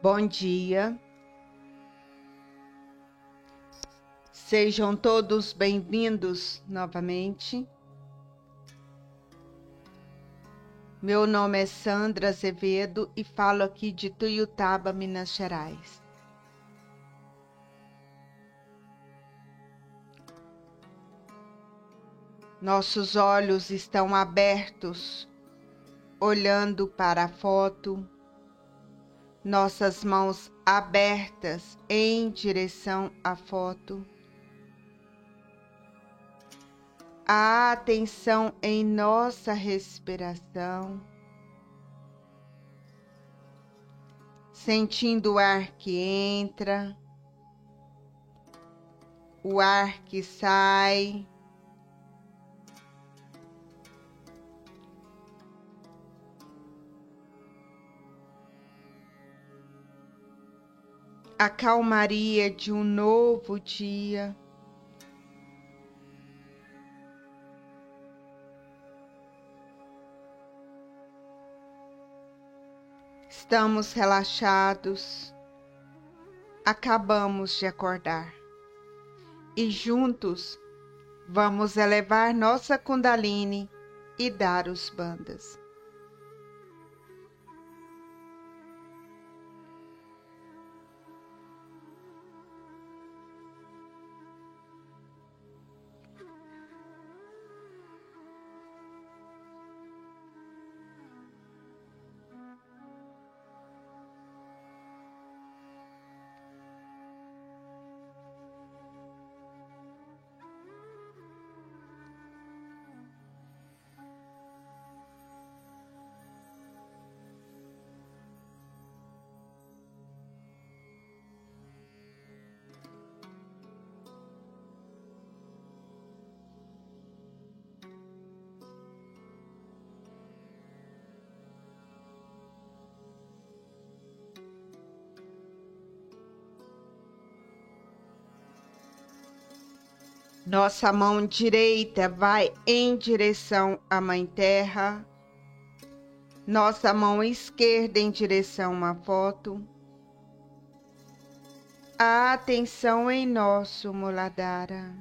Bom dia, sejam todos bem-vindos novamente. Meu nome é Sandra Azevedo e falo aqui de Tuiutaba, Minas Gerais. Nossos olhos estão abertos, olhando para a foto, nossas mãos abertas em direção à foto. A atenção em nossa respiração, sentindo o ar que entra, o ar que sai. A calmaria de um novo dia. Estamos relaxados, acabamos de acordar e juntos vamos elevar nossa Kundalini e dar os bandas. Nossa mão direita vai em direção à Mãe Terra, nossa mão esquerda em direção à foto. A atenção em nosso Muladhara.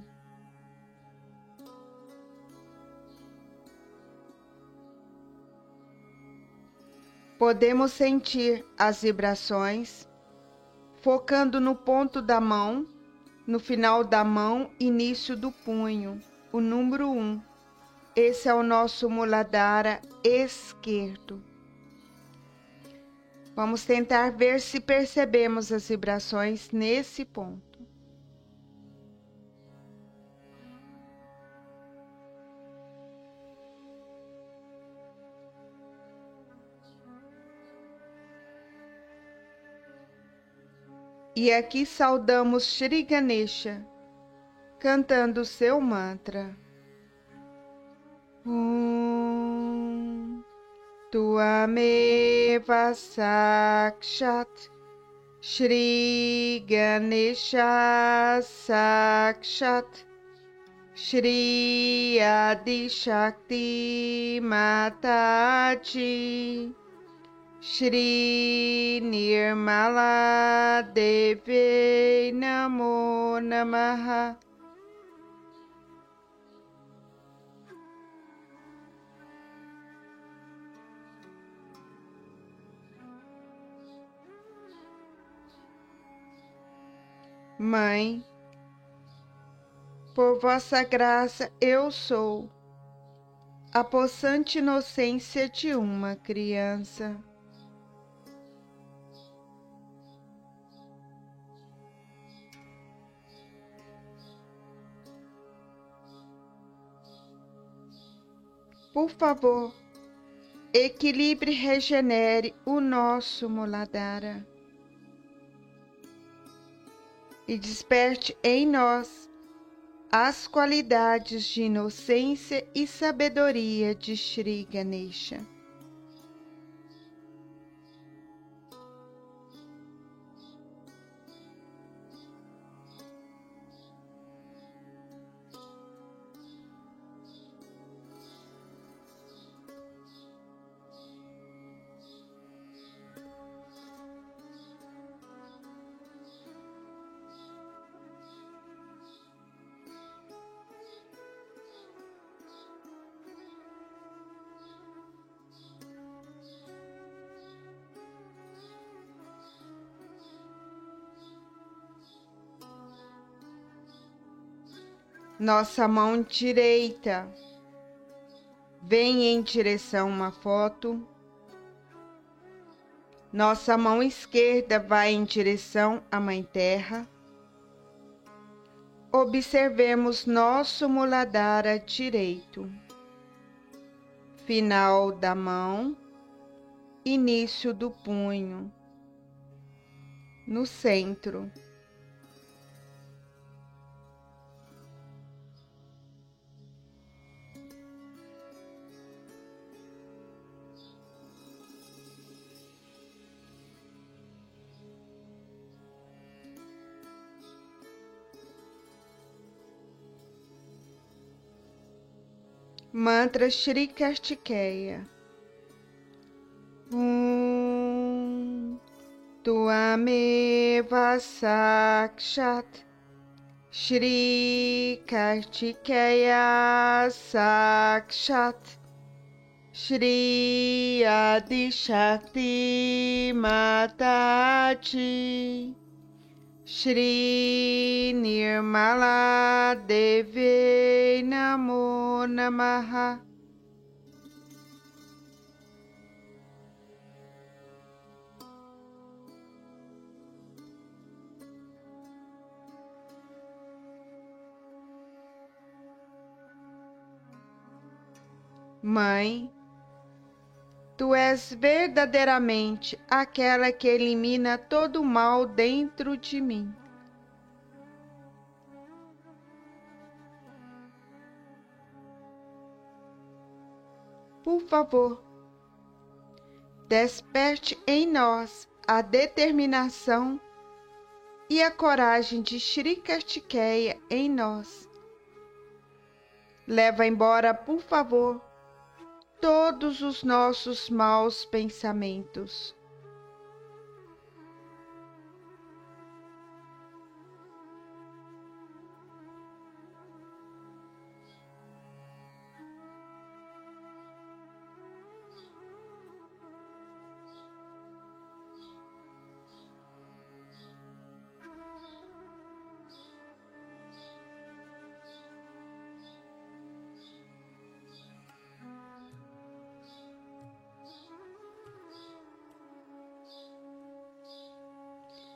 Podemos sentir as vibrações, focando no ponto da mão, no final da mão, início do punho, o número 1. Esse é o nosso Muladhara esquerdo. Vamos tentar ver se percebemos as vibrações nesse ponto. E aqui saudamos Shri Ganesha, cantando seu mantra. Tuameva Sakshat Shri Ganesha Sakshat Shri Adi Shakti Mataji Shri Nirmala Devi Namo Namaha. Mãe, por vossa graça eu sou a possante inocência de uma criança. Por favor, equilibre e regenere o nosso Muladhara e desperte em nós as qualidades de inocência e sabedoria de Shri Ganesha. Nossa mão direita vem em direção a uma foto. Nossa mão esquerda vai em direção à Mãe Terra. Observemos nosso Muladhara direito. Final da mão, início do punho, no centro. Mantra Shri Kartikeya. Tuameva Sakshat Shri Kartikeya Sakshat Shri Adi Shakti Mataji Shri Nirmala Devi Namo Namaha. Mãe, Tu és verdadeiramente aquela que elimina todo o mal dentro de mim. Por favor, desperte em nós a determinação e a coragem de Shri Kartikeya em nós. Leva embora, por favor, todos os nossos maus pensamentos.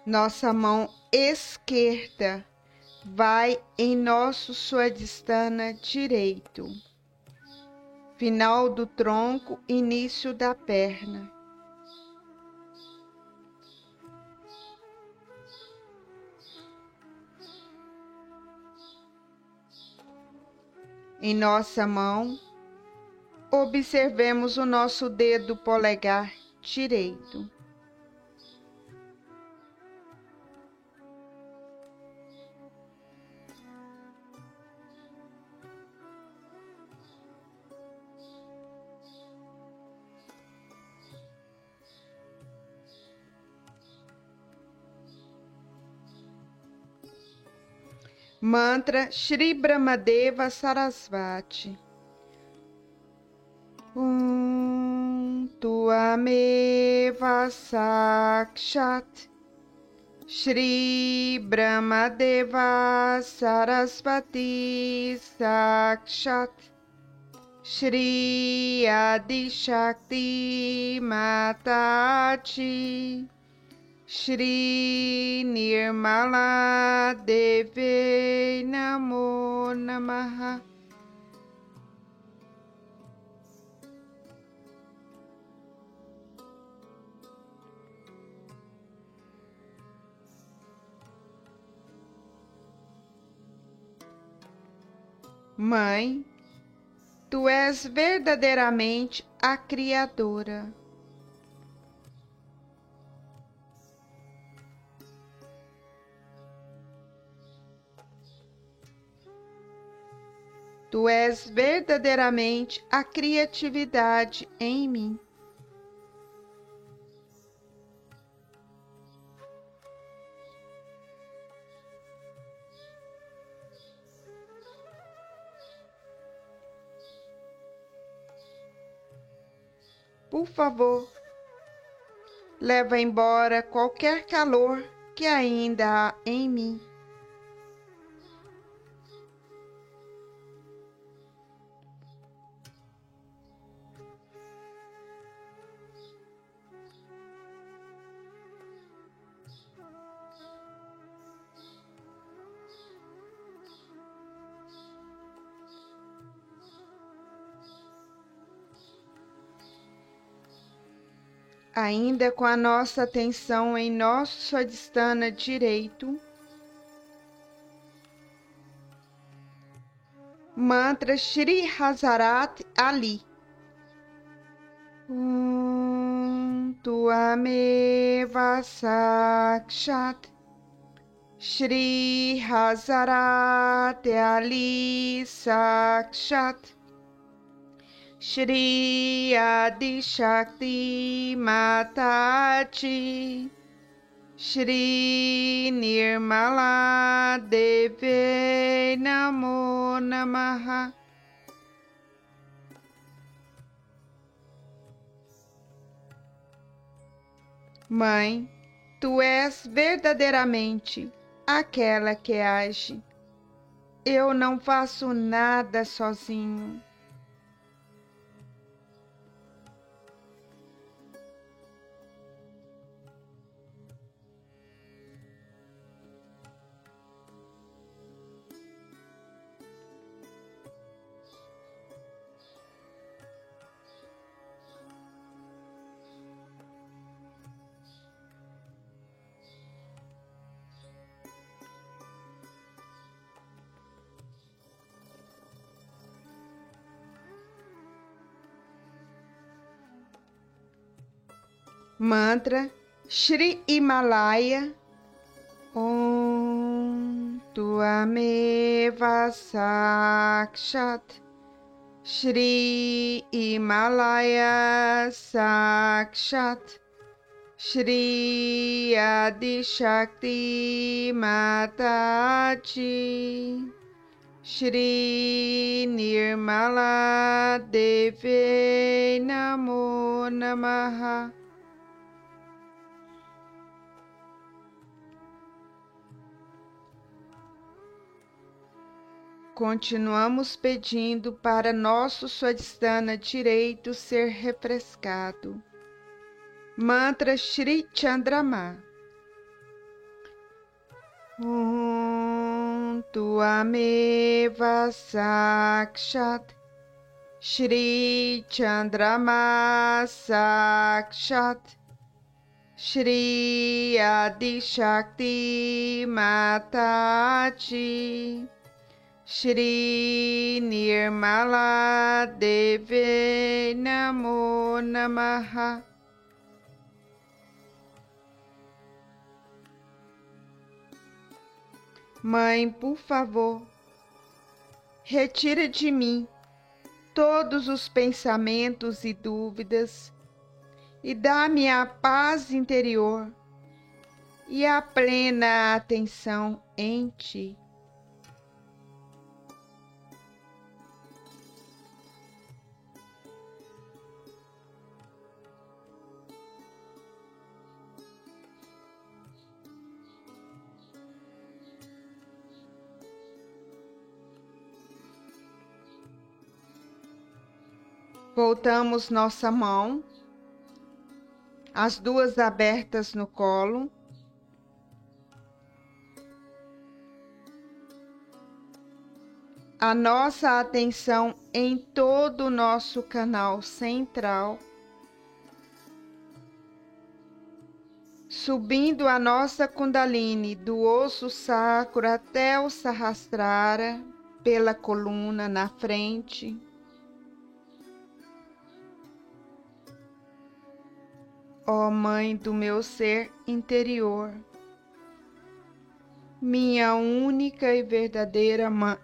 Nossa mão esquerda vai em nosso Swadhisthana direito, final do tronco, início da perna. Em nossa mão, observemos o nosso dedo polegar direito. Mantra Shri Brahmadeva Sarasvati. Tuameva Sakshat Shri Brahmadeva Sarasvati Sakshat Shri Adi Shakti Mataji Shri Nirmala Devi Namo Namaha. Mãe, Tu és verdadeiramente a Criadora. Tu és verdadeiramente a criatividade em mim. Por favor, leva embora qualquer calor que ainda há em mim. Ainda com a nossa atenção em nosso Swadhisthana direito, mantra Shri Hazarat Ali. Tuameva Sakshat Shri Hazarat Ali Sakshat Shri Adi Shakti Mataji Shri Nirmala Deve Namo Namaha. Mãe, tu és verdadeiramente aquela que age. Eu não faço nada sozinho. Mantra Shri Himalaya. Om Tuameva Sakshat Shri Himalaya Sakshat Shri Adi Shakti Mataji Shri Nirmala Deve Namo Namaha. Continuamos pedindo para nosso Swadhisthana direito ser refrescado. Mantra Shri Chandrama. Om Tuameva Sakshat Shri Chandrama Sakshat Shri Adi Shakti Mataji Shri Nirmala Deve Namo Namaha. Mãe, por favor, retira de mim todos os pensamentos e dúvidas e dá-me a paz interior e a plena atenção em Ti. Voltamos nossa mão, as duas abertas no colo. A nossa atenção em todo o nosso canal central, subindo a nossa Kundalini do osso sacro até o Sahasrara, pela coluna na frente. Ó Mãe do meu ser interior, minha única e verdadeira Mãe,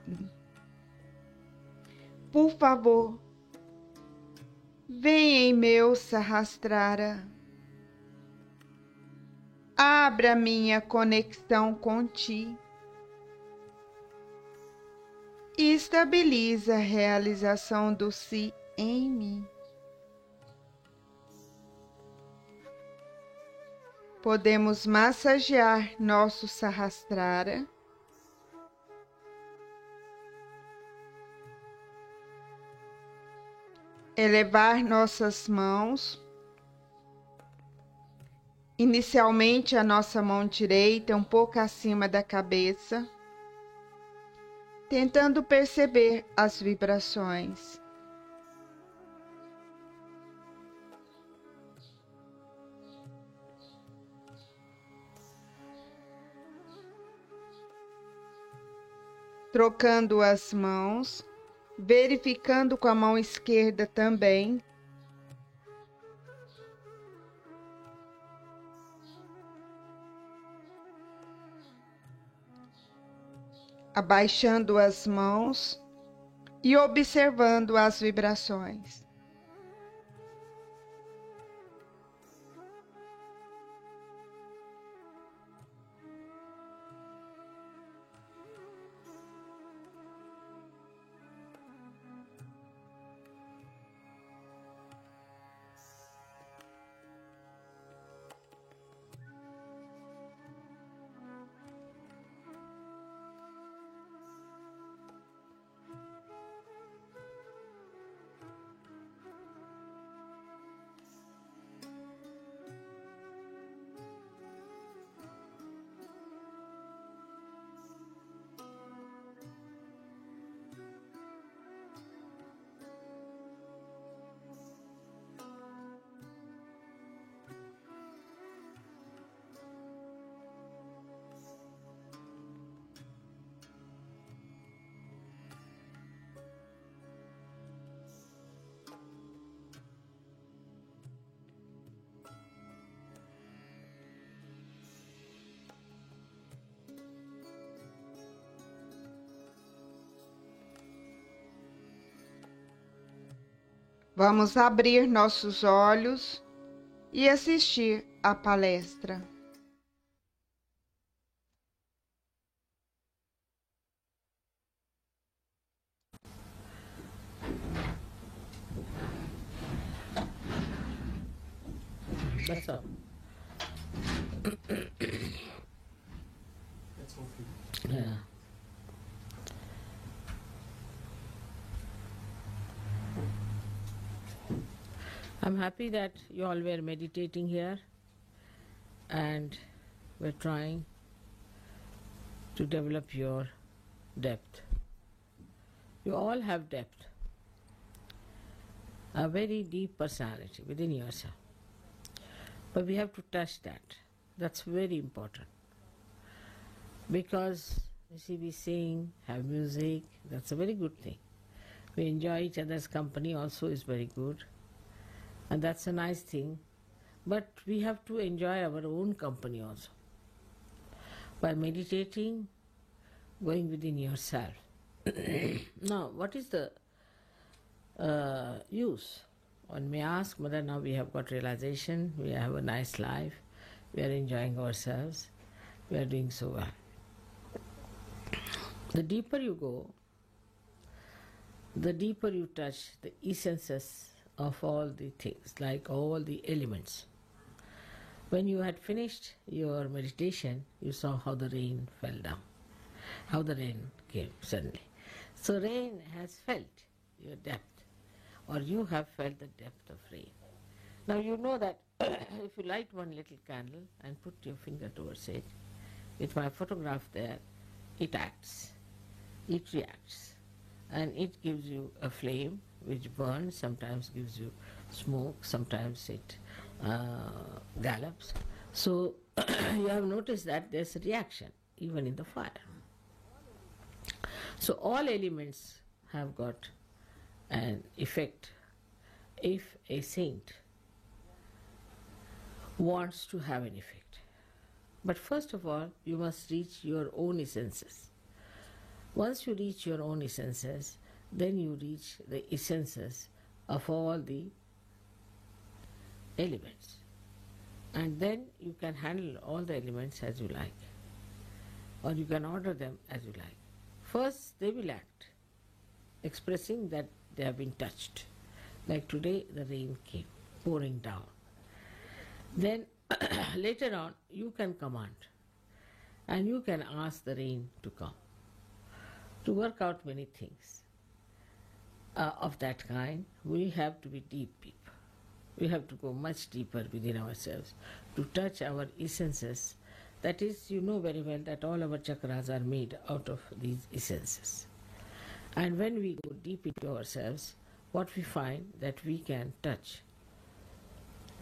por favor, vem em meu Sahasrara, abra minha conexão com Ti e estabiliza a realização do Si em mim. Podemos massagear nosso Sahasrara, elevar nossas mãos, inicialmente a nossa mão direita um pouco acima da cabeça, tentando perceber as vibrações. trocando as mãos, verificando com a mão esquerda também. Abaixando as mãos e observando as vibrações. Vamos abrir nossos olhos e assistir à palestra. That's all. Yeah. I'm happy that you all were meditating here and were trying to develop your depth. You all have depth, a very deep personality within yourself. But we have to touch that. That's very important. Because, you see, we sing, have music, that's a very good thing. We enjoy each other's company also is very good. And that's a nice thing. But we have to enjoy our own company also. By meditating, going within yourself. Now, what is the use? One may ask, Mother, now we have got realization, we have a nice life, we are enjoying ourselves, we are doing so well. The deeper you go, the deeper you touch the essences of all the things, like all the elements. When you had finished your meditation, you saw how the rain fell down, how the rain came suddenly. So rain has felt your depth, or you have felt the depth of rain. Now you know that if you light one little candle and put your finger towards it, with my photograph there, it acts, it reacts, and it gives you a flame which burns, sometimes gives you smoke, sometimes it gallops. So you have noticed that there's a reaction even in the fire. So all elements have got an effect. If a saint wants to have an effect. But first of all, you must reach your own essences. Once you reach your own essences, then you reach the essences of all the elements. And then you can handle all the elements as you like. Or you can order them as you like. First, they will act, expressing that they have been touched. Like today, the rain came, pouring down. Then, later on, you can command. And you can ask the rain to come. To work out many things of that kind, we have to be deep people. We have to go much deeper within ourselves to touch our essences. That is, you know very well that all our chakras are made out of these essences. And when we go deep into ourselves, what we find that we can touch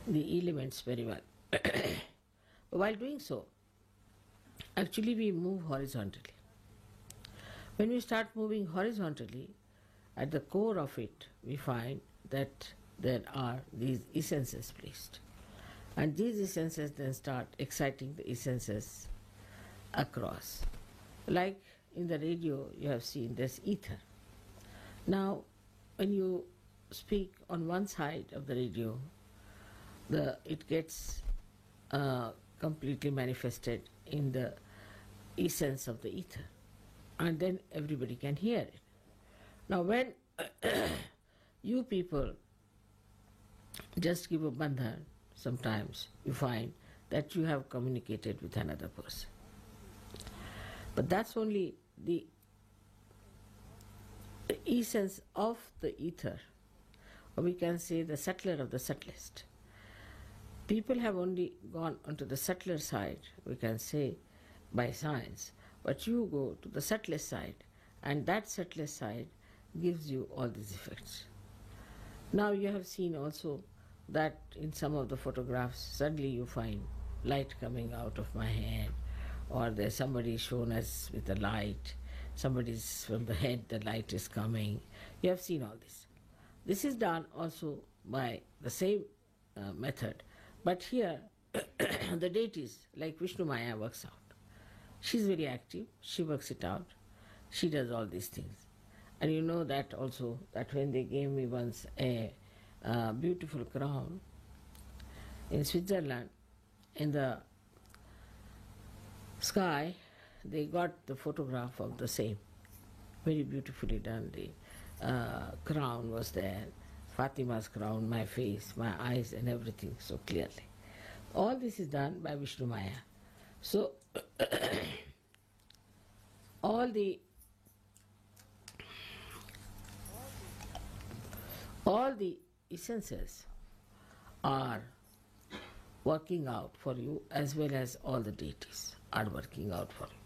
the elements very well. While doing so, actually we move horizontally. When we start moving horizontally, at the core of it, we find that there are these essences placed. And these essences then start exciting the essences across. Like in the radio, you have seen there's ether. Now, when you speak on one side of the radio, it gets completely manifested in the essence of the ether, and then everybody can hear it. Now, when you people just give a bandhan, sometimes you find that you have communicated with another person. But that's only the essence of the ether, or we can say the subtler of the subtlest. People have only gone onto the subtler side, we can say, by science, but you go to the subtlest side, and that subtlest side gives you all these effects. Now you have seen also that in some of the photographs, suddenly you find light coming out of my head, or there's somebody shown us with a light, somebody's from the head, the light is coming. You have seen all this. This is done also by the same method, but here the deities, like Vishnu Maya, works out. She's very active, she works it out, she does all these things. And you know that also, that when they gave me once a beautiful crown in Switzerland, in the sky, they got the photograph of the same, very beautifully done. The crown was there, Fatima's crown, my face, my eyes and everything so clearly. All this is done by Vishnu Maya. So all the essences are working out for you, as well as all the deities are working out for you.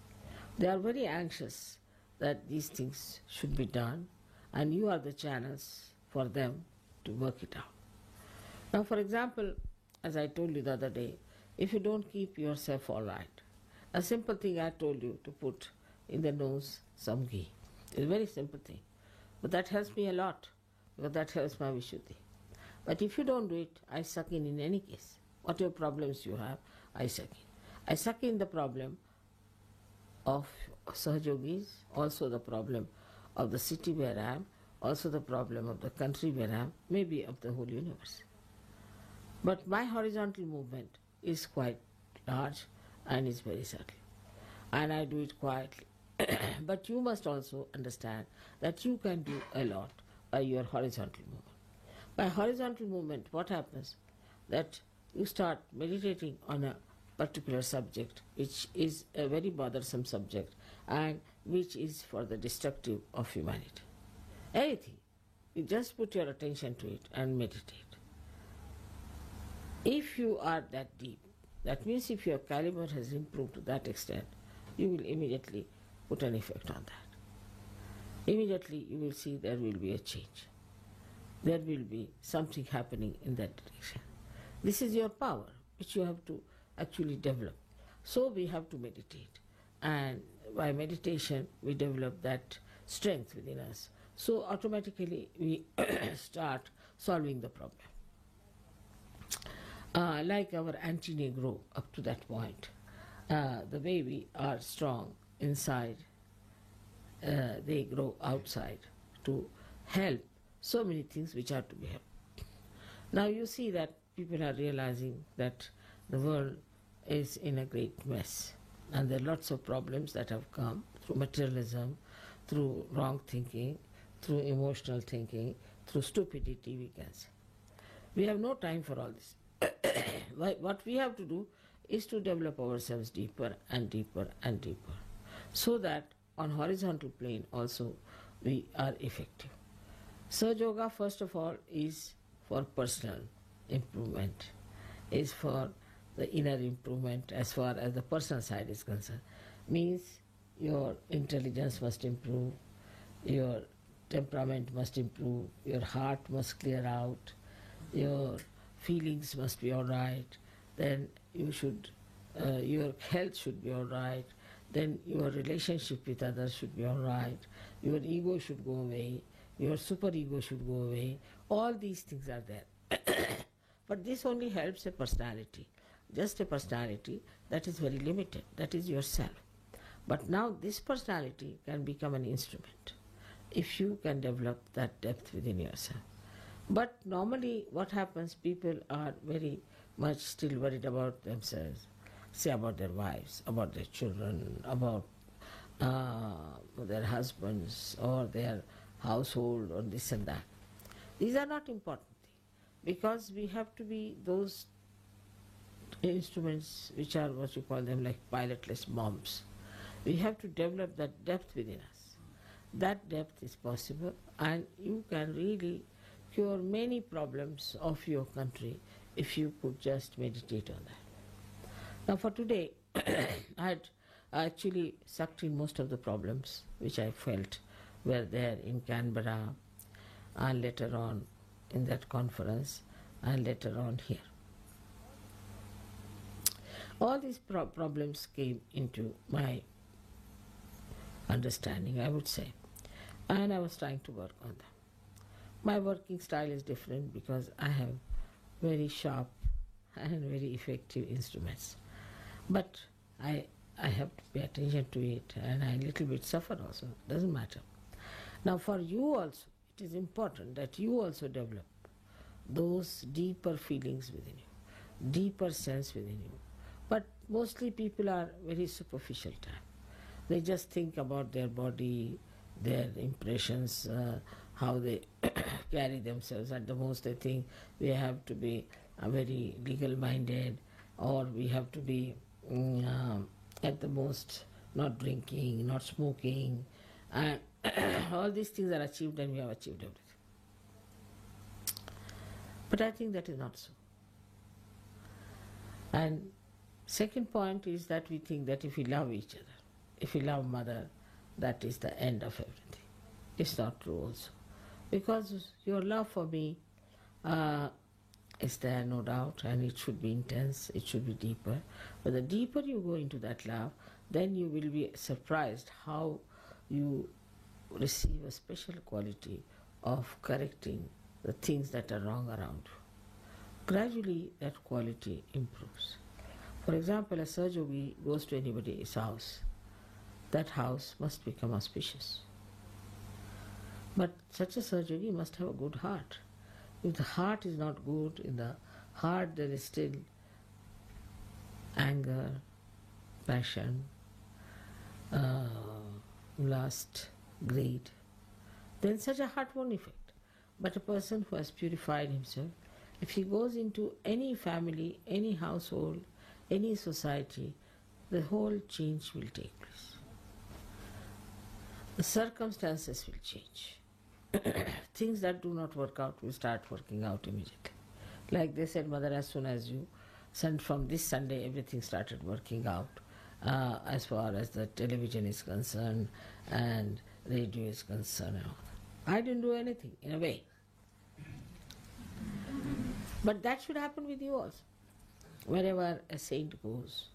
They are very anxious that these things should be done, and you are the channels for them to work it out. Now, for example, as I told you the other day, if you don't keep yourself all right, a simple thing I told you to put in the nose some ghee. It's a very simple thing, but that helps me a lot, because that helps my Vishuddhi. But if you don't do it, I suck in any case. Whatever problems you have, I suck in. I suck in the problem of Sahajogis, also the problem of the city where I am, also the problem of the country where I am, maybe of the whole universe. But my horizontal movement is quite large and is very subtle. And I do it quietly. But you must also understand that you can do a lot by your horizontal movement. By horizontal movement, what happens? That you start meditating on a particular subject, which is a very bothersome subject and which is for the destructive of humanity. Anything. You just put your attention to it and meditate. If you are that deep, that means if your caliber has improved to that extent, you will immediately put an effect on that. Immediately you will see there will be a change. There will be something happening in that direction. This is your power, which you have to actually develop. So we have to meditate. And by meditation, we develop that strength within us. So automatically we start solving the problem. Like our antennae grow up to that point. The way we are strong inside, they grow outside to help so many things which are to be helped. Now you see that people are realizing that the world is in a great mess, and there are lots of problems that have come through materialism, through wrong thinking, through emotional thinking, through stupidity, we can say. We have no time for all this. What we have to do is to develop ourselves deeper and deeper and deeper, so that on horizontal plane also we are effective. Sahaja Yoga, first of all, is for personal improvement, is for the inner improvement as far as the personal side is concerned. Means your intelligence must improve, your temperament must improve, your heart must clear out, your feelings must be all right, then you should, your health should be all right, then your relationship with others should be all right, your ego should go away, your superego should go away. All these things are there. But this only helps a personality, just a personality that is very limited, that is yourself. But now this personality can become an instrument if you can develop that depth within yourself. But normally what happens, people are very much still worried about themselves, say about their wives, about their children, about their husbands or their household or this and that. These are not important because we have to be those instruments which are what you call them like pilotless bombs. We have to develop that depth within us. That depth is possible and you can really cure many problems of your country if you could just meditate on that. Now for today, I had actually sucked in most of the problems which I felt were there in Canberra and later on in that conference and later on here. All these problems came into my understanding, I would say, and I was trying to work on them. My working style is different because I have very sharp and very effective instruments. But I have to pay attention to it and I a little bit suffer also, doesn't matter. Now for you also, it is important that you also develop those deeper feelings within you, deeper sense within you. But mostly people are very superficial type. They just think about their body, their impressions, how they carry themselves. At the most they think we have to be very legal-minded or we have to be at the most not drinking, not smoking. And all these things are achieved and we have achieved everything. But I think that is not so. And second point is that we think that if we love each other, if we love mother, that is the end of everything. It's not true also. Because your love for me is there, no doubt, and it should be intense, it should be deeper. But the deeper you go into that love, then you will be surprised how you receive a special quality of correcting the things that are wrong around you. Gradually that quality improves. For example, a Sahaja Yogi goes to anybody's house, that house must become auspicious. But such a Sahaja Yogi must have a good heart. If the heart is not good, in the heart there is still anger, passion, lust, greed, then such a heart won't affect. But a person who has purified himself, if he goes into any family, any household, any society, the whole change will take place. The circumstances will change. Things that do not work out will start working out immediately. Like they said, Mother, as soon as you sent from this Sunday, everything started working out as far as the television is concerned and radio is concerned. And all that. I didn't do anything, in a way. But that should happen with you also. Wherever a saint goes,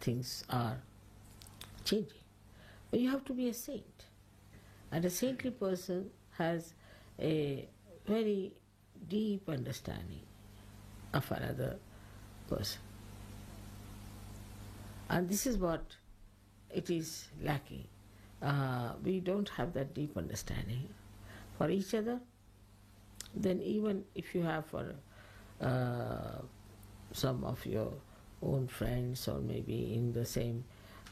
things are changing. But you have to be a saint. And a saintly person has a very deep understanding of another person. And this is what it is lacking. We don't have that deep understanding for each other. Then even if you have for some of your own friends or maybe in the same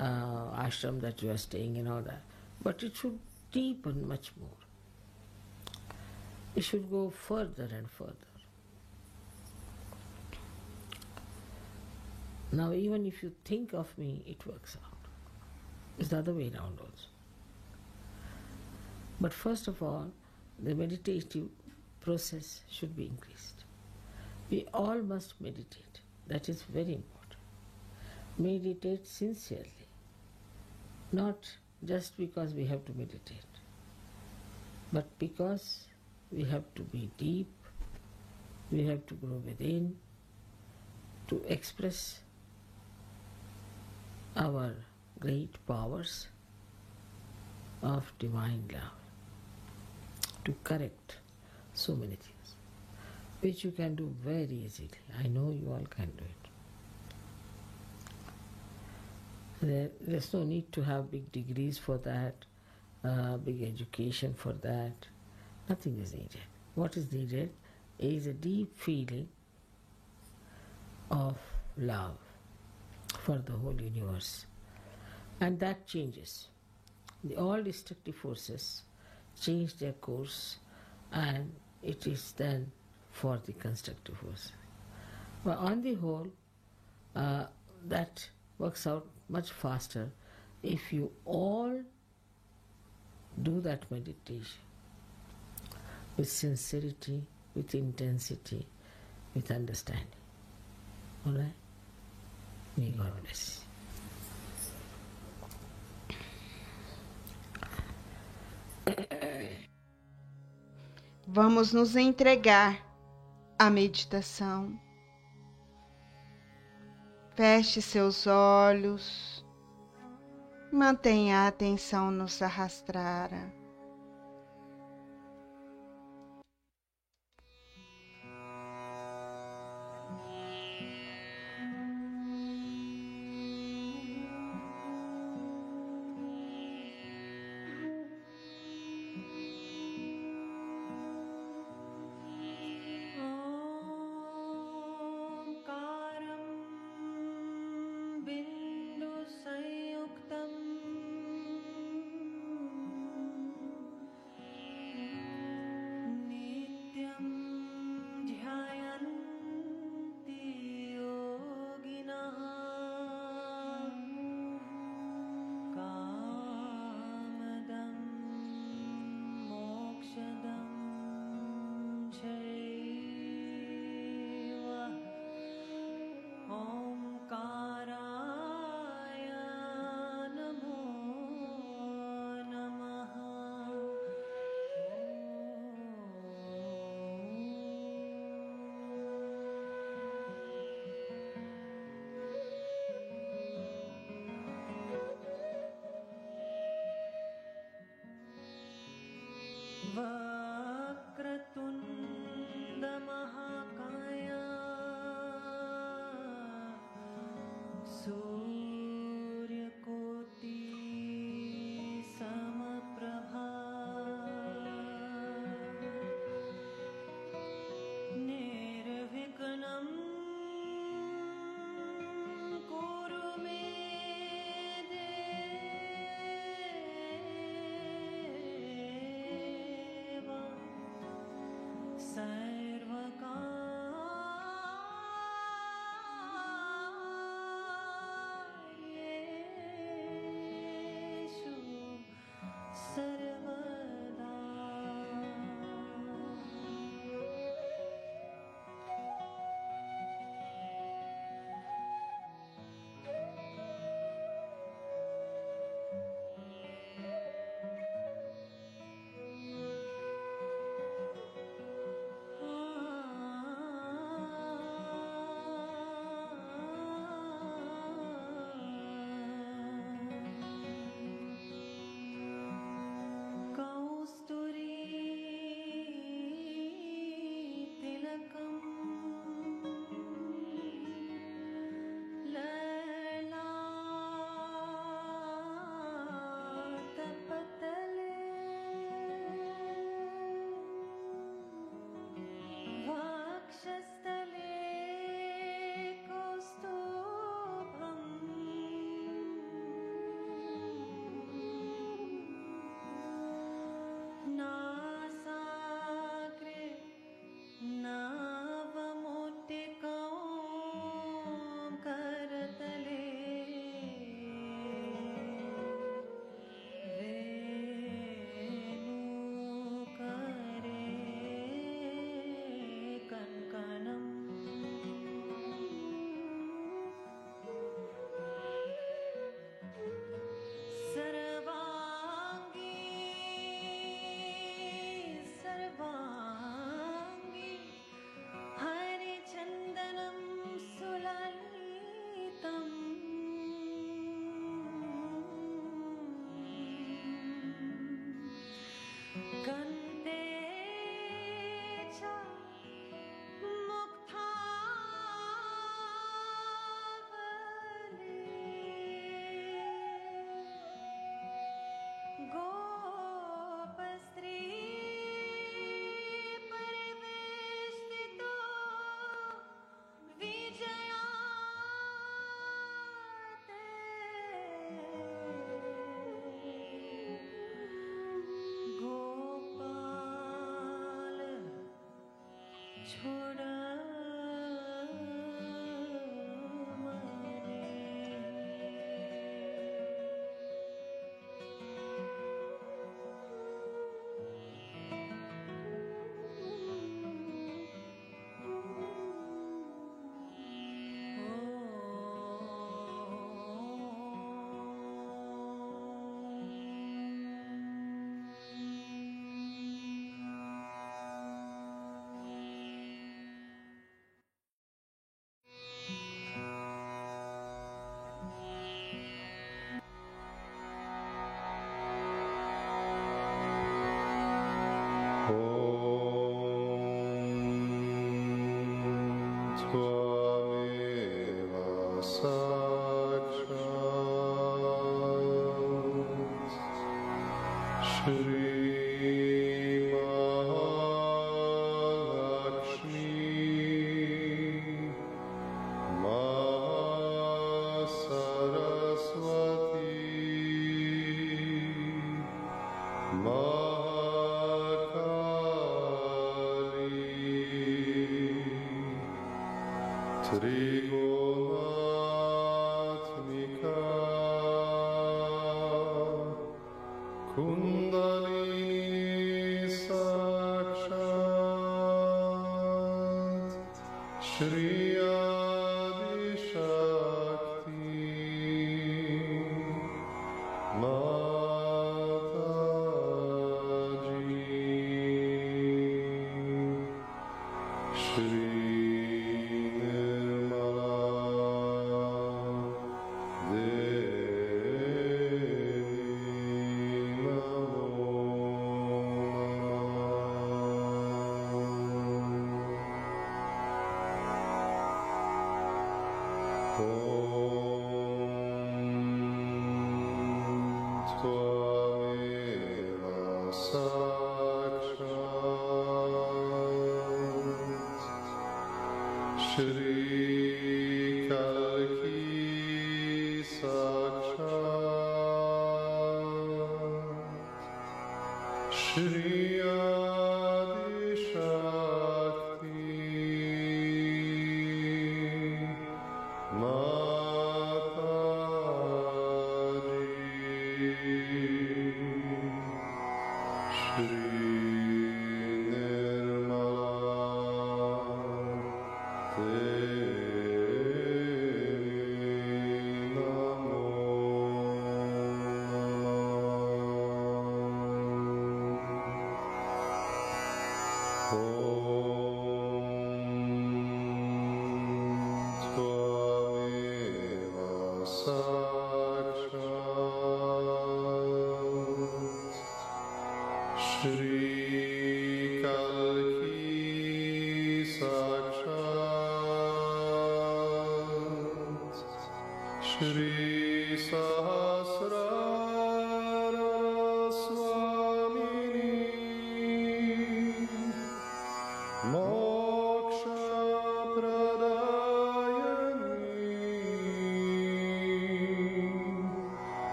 ashram that you are staying in, all that, but it should deepen much more. It should go further and further. Now even if you think of me, it works out. It's the other way around also. But first of all, the meditative process should be increased. We all must meditate. That is very important. Meditate sincerely. Not just because we have to meditate, but because we have to be deep, we have to grow within, to express our great powers of divine love to correct so many things, which you can do very easily. I know you all can do it. There's no need to have big degrees for that, big education for that. Nothing is needed. What is needed is a deep feeling of love for the whole universe. And that changes. All destructive forces change their course, and it is then for the constructive force. But on the whole, that works out much faster if you all do that meditation with sincerity, with intensity, with understanding. All right? May God bless you. Vamos nos entregar à meditação. Feche seus olhos. Mantenha a atenção no Sahasrara.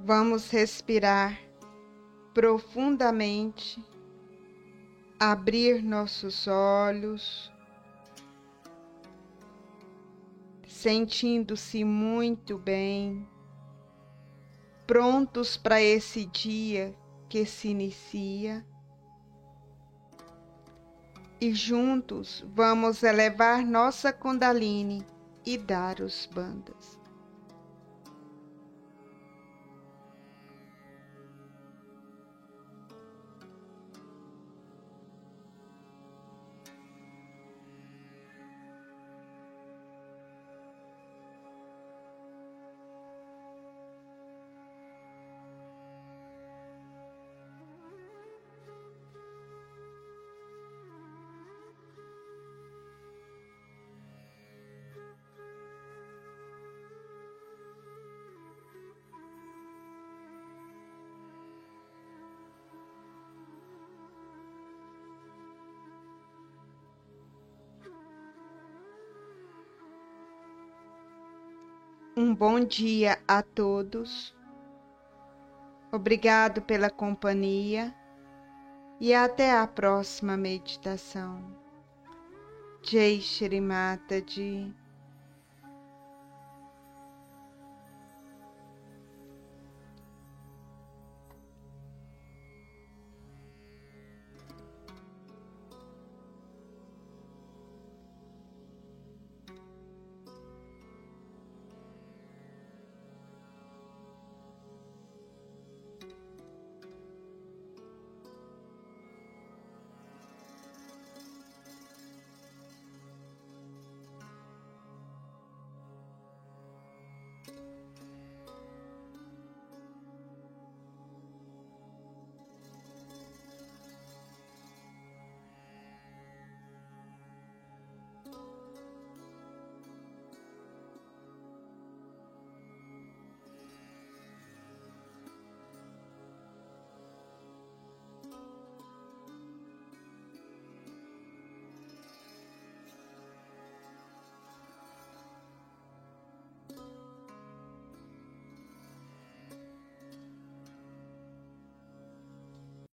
Vamos respirar profundamente, abrir nossos olhos, sentindo-se muito bem, prontos para esse dia que se inicia. E juntos vamos elevar nossa Kundalini e dar os bandhas. Um bom dia a todos. Obrigado pela companhia e até a próxima meditação. Jai Shri Mataji.